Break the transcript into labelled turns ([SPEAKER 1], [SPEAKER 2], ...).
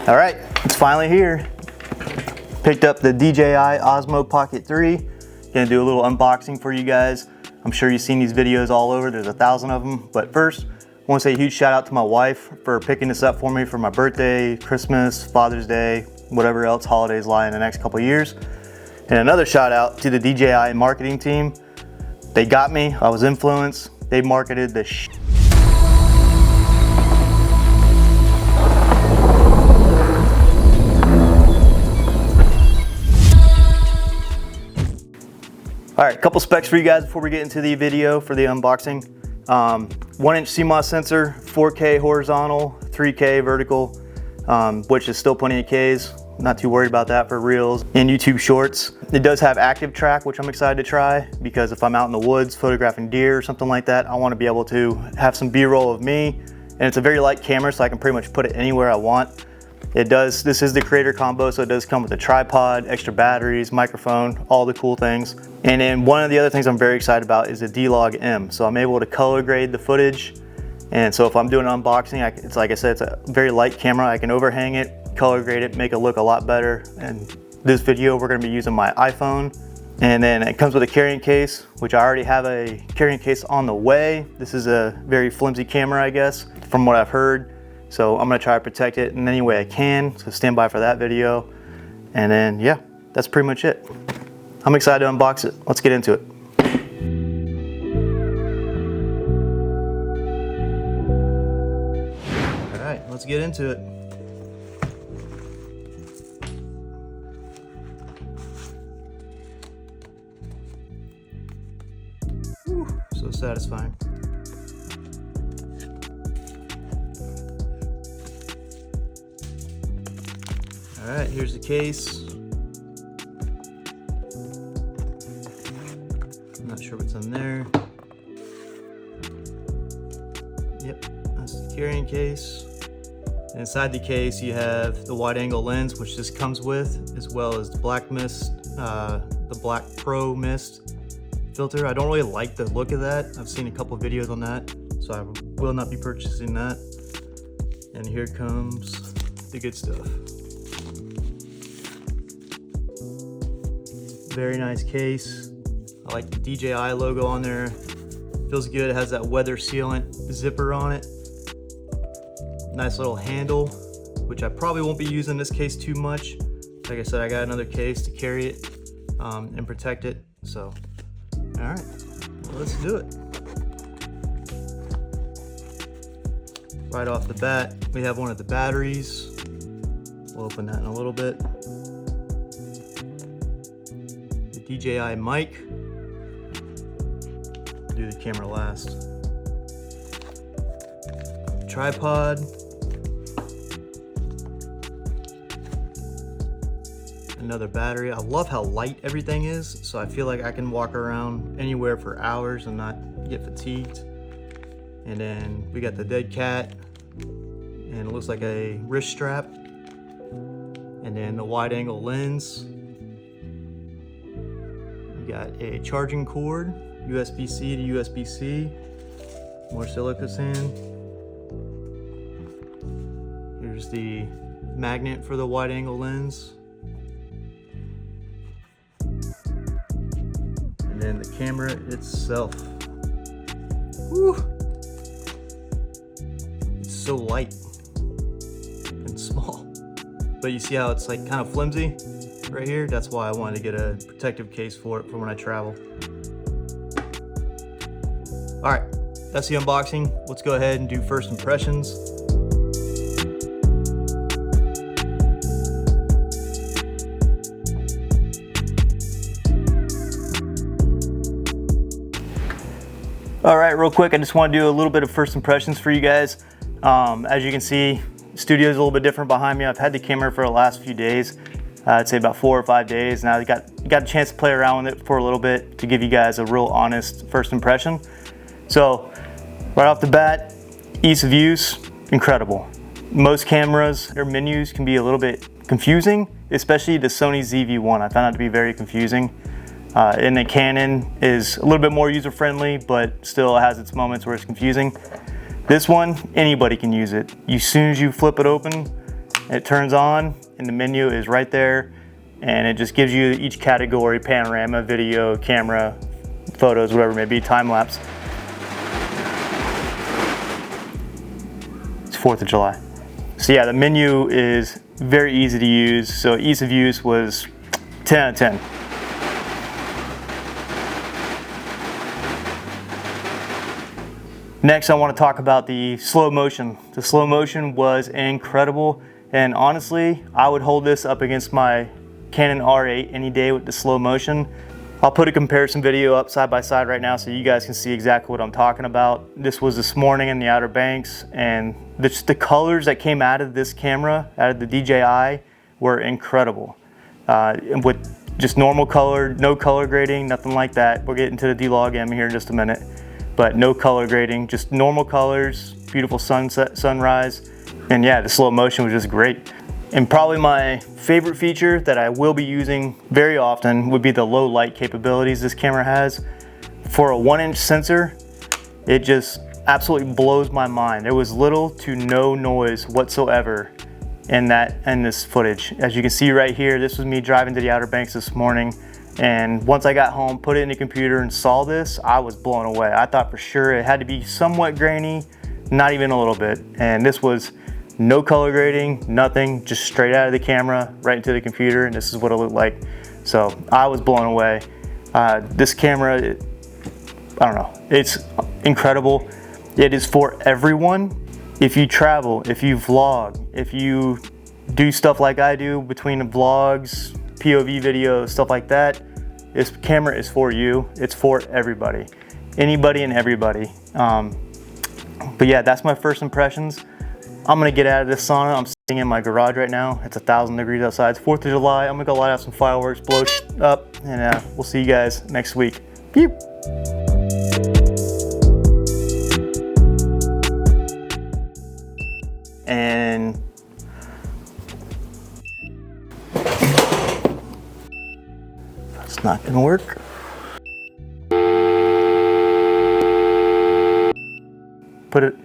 [SPEAKER 1] All right, it's finally here. Picked up the DJI Osmo Pocket 3. Gonna do a little unboxing for you guys. I'm sure you've seen these videos all over. There's 1,000 of them. But first, I want to say a huge shout out to my wife for picking this up for me for my birthday, Christmas, Father's Day, whatever else holidays lie in the next couple of years. And another shout out to the DJI marketing team. They got me. I was influenced. They marketed the All right, couple specs for you guys before we get into the video for the unboxing. 1-inch CMOS sensor, 4K horizontal, 3K vertical, which is still plenty of Ks. Not too worried about that for Reels and YouTube Shorts. It does have active track, which I'm excited to try, because if I'm out in the woods photographing deer or something like that, I want to be able to have some B-roll of me. And it's a very light camera, so I can pretty much put it anywhere I want. This is the creator combo, so it does come with a tripod, extra batteries, microphone, all the cool things. And then one of the other things I'm very excited about is the D-Log M. So I'm able to color grade the footage. And so if I'm doing an unboxing, it's like I said, it's a very light camera. I can overhang it, color grade it, make it look a lot better. And this video, we're gonna be using my iPhone. And then it comes with a carrying case, which I already have a carrying case on the way. This is a very flimsy camera, I guess, from what I've heard. So I'm gonna try to protect it in any way I can. So stand by for that video. And then, yeah, that's pretty much it. I'm excited to unbox it. Let's get into it. All right, let's get into it. Whew, so satisfying. All right, here's the case. I'm not sure what's in there. Yep, that's the carrying case. And inside the case, you have the wide-angle lens, which this comes with, as well as the black mist, the Black Pro mist filter. I don't really like the look of that. I've seen a couple of videos on that, so I will not be purchasing that. And here comes the good stuff. Very nice case. I like the DJI logo on there. Feels good. It has that weather sealant zipper on it. Nice little handle, which I probably won't be using this case too much. Like I said, I got another case to carry it and protect it. So, all right, let's do it. Right off the bat, we have one of the batteries. We'll open that in a little bit. DJI mic. Do the camera last. Tripod. Another battery. I love how light everything is, so I feel like I can walk around anywhere for hours and not get fatigued. And then we got the dead cat, and it looks like a wrist strap. And then the wide angle lens. Got a charging cord, USB-C to USB-C, more silica sand. Here's the magnet for the wide angle lens. And then the camera itself. Whew. It's so light and small. But you see how it's like kind of flimsy? Right here, that's why I wanted to get a protective case for it for when I travel. All right, that's the unboxing. Let's go ahead and do first impressions. All right, real quick, I just want to do a little bit of first impressions for you guys. As you can see, the studio is a little bit different behind me. I've had the camera for the last few days. I'd say about 4 or 5 days. Now I got a chance to play around with it for a little bit to give you guys a real honest first impression. So right off the bat, ease of use, incredible. Most cameras, their menus can be a little bit confusing, especially the Sony ZV-1. I found it to be very confusing. And the Canon is a little bit more user-friendly, but still has its moments where it's confusing. This one, anybody can use it. As soon as you flip it open, It turns on and the menu is right there, and it just gives you each category: panorama, video, camera, photos, whatever it may be, time lapse. It's 4th of July. So yeah, the menu is very easy to use. So ease of use was 10 out of 10. Next, I want to talk about the slow motion. The slow motion was incredible, and honestly, I would hold this up against my Canon R8 any day with the slow motion. I'll put a comparison video up side by side right now so you guys can see exactly what I'm talking about. This was this morning in the Outer Banks, and the colors that came out of this camera, out of the DJI, were incredible. With just normal color, no color grading, nothing like that. We'll get into the D-Log M here in just a minute. But no color grading, just normal colors, beautiful sunset, sunrise. And yeah, the slow motion was just great. And probably my favorite feature that I will be using very often would be the low light capabilities this camera has. For a 1-inch sensor, it just absolutely blows my mind. There was little to no noise whatsoever in this footage. As you can see right here, this was me driving to the Outer Banks this morning. And once I got home, put it in the computer and saw this, I was blown away. I thought for sure it had to be somewhat grainy, not even a little bit. And this was no color grading, nothing, just straight out of the camera, right into the computer, and this is what it looked like. So I was blown away. This camera, I don't know, it's incredible. It is for everyone. If you travel, if you vlog, if you do stuff like I do between the vlogs, POV videos, stuff like that, this camera is for you. It's for everybody, anybody and everybody. But yeah, that's my first impressions. I'm gonna get out of this sauna. I'm sitting in my garage right now. It's 1,000 degrees outside. It's 4th of July. I'm gonna go light out some fireworks, blow up, and we'll see you guys next week. Pew! And that's not gonna work. Put it